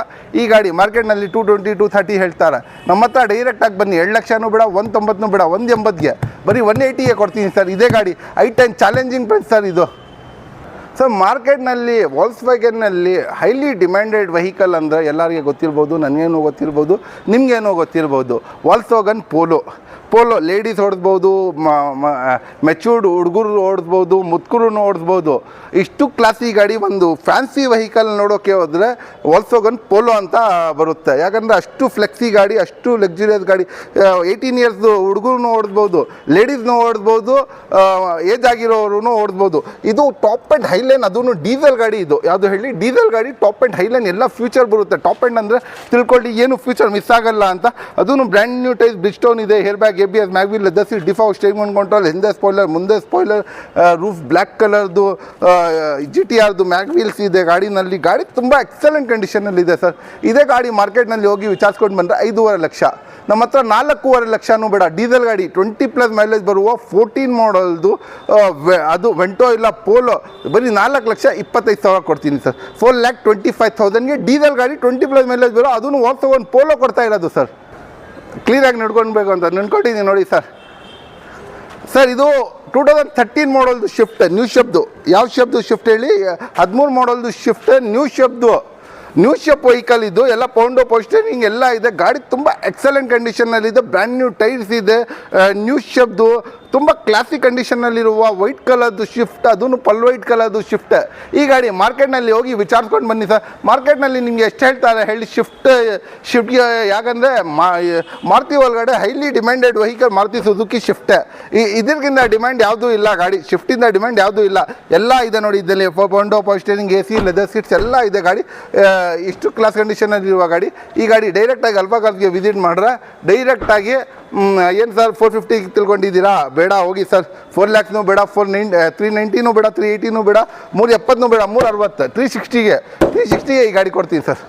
A: ಈ ಗಾಡಿ ಮಾರ್ಕೆಟ್ನಲ್ಲಿ 220 230 ಹೇಳ್ತಾರೆ. ನಮ್ಮ ಹತ್ರ ಡೈರೆಕ್ಟಾಗಿ ಬನ್ನಿ, 7 ಲಕ್ಷನೂ ಬೇಡ, 190 ಬೇಡ, 180ಗೆ ಬರೀ 180ಗೆ ಕೊಡ್ತೀನಿ ಸರ್. ಇದೇ ಗಾಡಿ i10 ಚಾಲೆಂಜಿಂಗ್ ಪ್ರೈಸ್ ಸರ್ ಇದು. ಸರ್ ಮಾರ್ಕೆಟ್ನಲ್ಲಿ ವಾಲ್ಕ್ಸ್ವ್ಯಾಗನ್ನಲ್ಲಿ ಹೈಲಿ ಡಿಮ್ಯಾಂಡೆಡ್ ವೆಹಿಕಲ್ ಅಂದರೆ ಎಲ್ಲರಿಗೆ ಗೊತ್ತಿರ್ಬೋದು, ನನಗೇನೋ ಗೊತ್ತಿರ್ಬೋದು, ನಿಮಗೇನೋ ಗೊತ್ತಿರ್ಬೋದು. ವಾಲ್ಕ್ಸ್ವ್ಯಾಗನ್ ಪೋಲೋ ಲೇಡೀಸ್ ಓಡಿಸ್ಬೋದು, ಮೆಚೂರ್ಡ್ ಹುಡುಗರು ಓಡಿಸ್ಬೋದು, ಮುದುಕರು ಓಡಿಸ್ಬೋದು. ಇಷ್ಟು ಕ್ಲಾಸಿ ಗಾಡಿ. ಒಂದು ಫ್ಯಾನ್ಸಿ ವೆಹಿಕಲ್ ನೋಡೋಕ್ಕೆ ಹೋದರೆ ವಾಲ್ಕ್ಸ್ವ್ಯಾಗನ್ ಪೋಲೋ ಅಂತ ಬರುತ್ತೆ. ಯಾಕಂದರೆ ಅಷ್ಟು ಫ್ಲೆಕ್ಸಿ ಗಾಡಿ, ಅಷ್ಟು ಲಕ್ಸುರಿಯಸ್ ಗಾಡಿ. 18 ಇಯರ್ಸ್ದು ಹುಡುಗರು ಓಡಿಸ್ಬೋದು, ಲೇಡೀಸ್ನೂ ಓಡಿಸ್ಬೋದು, ಏಜ್ ಆಗಿರೋರು ಓಡಿಸ್ಬೋದು. ಇದು ಟಾಪ್ ಆ್ಯಂಡ್ ಹೈಲೈನ್, ಅದೂ ಡೀಸೆಲ್ ಗಾಡಿ. ಇದು ಯಾವುದು ಹೇಳಿ, ಡೀಸೆಲ್ ಗಾಡಿ, ಟಾಪ್ ಆ್ಯಂಡ್ ಹೈಲೈನ್, ಎಲ್ಲ ಫ್ಯೂಚರ್ ಬರುತ್ತೆ. ಟಾಪ್ ಆ್ಯಂಡ್ ಅಂದರೆ ತಿಳ್ಕೊಳ್ಳಿ, ಏನು ಫ್ಯೂಚರ್ ಮಿಸ್ ಆಗಲ್ಲ ಅಂತ. ಅದೂ ಬ್ರ್ಯಾಂಡ್ ನ್ಯೂ ಟೈಸ್, ಬ್ರಿಡ್ಜ್ಸ್ಟೋನ್ ಇದೆ, air bag, ABS, mag wheel, leather seat, defog, steering control, ಹಿಂದೆ ಸ್ಪಾಯ್ಲರ್, ಮುಂದೆ ಸ್ಪಾಯ್ಲರ್, ರೂಫ್ ಬ್ಲ್ಯಾಕ್ ಕಲರ್ದು, GTRದು ಮ್ಯಾಗ್ವಿಲ್ಸ್ ಇದೆ ಗಾಡಿನಲ್ಲಿ. ಗಾಡಿ ತುಂಬ ಎಕ್ಸಲೆಂಟ್ ಕಂಡೀಷನಲ್ಲಿದೆ ಸರ್. ಇದೇ ಗಾಡಿ ಮಾರ್ಕೆಟ್ನಲ್ಲಿ ಹೋಗಿ ವಿಚಾರಿಸ್ಕೊಂಡು ಬಂದರೆ 5.5 ಲಕ್ಷ. ನಮ್ಮ ಹತ್ರ 4.5 ಲಕ್ಷನೂ ಬೇಡ, ಡೀಸೆಲ್ ಗಾಡಿ 20+ ಮೈಲೇಜ್ ಬರುವ 14 ಮಾಡಲ್ದು, ಅದು ವೆಂಟೋ ಇಲ್ಲ ಪೋಲೋ, ಬರೀ 4,25,000 ಕೊಡ್ತೀನಿ ಸರ್. 4,25,000ಗೆ ಡೀಸೆಲ್ ಗಾಡಿ 20+ ಮೈಲೇಜ್ ಬರೋ, ಅದನ್ನು ವಾಲ್ಕ್ಸ್ವ್ಯಾಗನ್ ಪೋಲೋ ಕೊಡ್ತಾ ಇರೋದು ಸರ್. ಕ್ಲಿಯರಾಗಿ ನಡ್ಕೊಳ್ಬೇಕು ಅಂತ ನೆನ್ಕೊಟ್ಟಿದ್ದೀನಿ ನೋಡಿ ಸರ್. ಇದು 2013 ಮಾಡಲ್ದು ಶಿಫ್ಟ್, ನ್ಯೂ ಶಿಫ್ಟ್ದು. ಯಾವ ಶಿಫ್ಟ್ದು ಶಿಫ್ಟ್ ಹೇಳಿ? 13 ಮಾಡಲ್ದು ಶಿಫ್ಟ್, ನ್ಯೂ ಶಿಫ್ಟ್ ವೆಹಿಕಲ್. ಇದು ಎಲ್ಲ ಪೌಂಡು ಪೋಸ್ಟರಿಂಗ್ ಎಲ್ಲ ಇದೆ. ಗಾಡಿ ತುಂಬ ಎಕ್ಸಲೆಂಟ್ ಕಂಡೀಷನಲ್ಲಿದೆ. ಬ್ರ್ಯಾಂಡ್ ನ್ಯೂ ಟೈರ್ಸ್ ಇದೆ. ನ್ಯೂ ಶಿಫ್ಟ್ದು ತುಂಬ ಕ್ಲಾಸಿಕ್ ಕಂಡೀಷನ್ನಲ್ಲಿರುವ ವೈಟ್ ಕಲರ್ದು ಶಿಫ್ಟ್, ಅದೂ ಪಲ್ ವೈಟ್ ಕಲರ್ದು ಶಿಫ್ಟ್. ಈ ಗಾಡಿ ಮಾರ್ಕೆಟ್ನಲ್ಲಿ ಹೋಗಿ ವಿಚಾರಿಸ್ಕೊಂಡು ಬನ್ನಿ ಸರ್. ಮಾರ್ಕೆಟ್ನಲ್ಲಿ ನಿಮಗೆ ಎಷ್ಟು ಹೇಳ್ತಾರೆ ಹೇಳಿ ಶಿಫ್ಟ್ಗೆ, ಯಾಕಂದರೆ ಮಾರುತಿ ಒಳಗಡೆ highly demanded vehicle Maruti Suzuki Swift. ಇದಕ್ಕಿಂತ ಡಿಮ್ಯಾಂಡ್ ಯಾವುದೂ ಇಲ್ಲ ಗಾಡಿ, ಶಿಫ್ಟಿಂದ ಡಿಮ್ಯಾಂಡ್ ಯಾವುದೂ ಇಲ್ಲ. ಎಲ್ಲ ಇದೆ ನೋಡಿ, ಇದರಲ್ಲಿ 4.0 power steering, AC, leather seats ಎಲ್ಲ ಇದೆ ಗಾಡಿ. ಇಷ್ಟು ಕ್ಲಾಸ್ ಕಂಡೀಷನಲ್ಲಿರುವ ಗಾಡಿ. ಈ ಗಾಡಿ ಡೈರೆಕ್ಟಾಗಿ ಅಲ್ಫಾ ಕಾರ್ಸ್ಗೆ ವಿಸಿಟ್ ಮಾಡ್ರೆ ಡೈರೆಕ್ಟಾಗಿ ಏನು ಸರ್ 450 ತಿಳ್ಕೊಂಡಿದ್ದೀರಾ, ಬೇಡ ಹೋಗಿ ಸರ್, 4 lakhs ಬೇಡ, 390 ಬೇಡ, 380 ಬೇಡ, 370 ಬೇಡ, 360, 360ಗೆ ಈ ಗಾಡಿ ಕೊಡ್ತೀನಿ ಸರ್.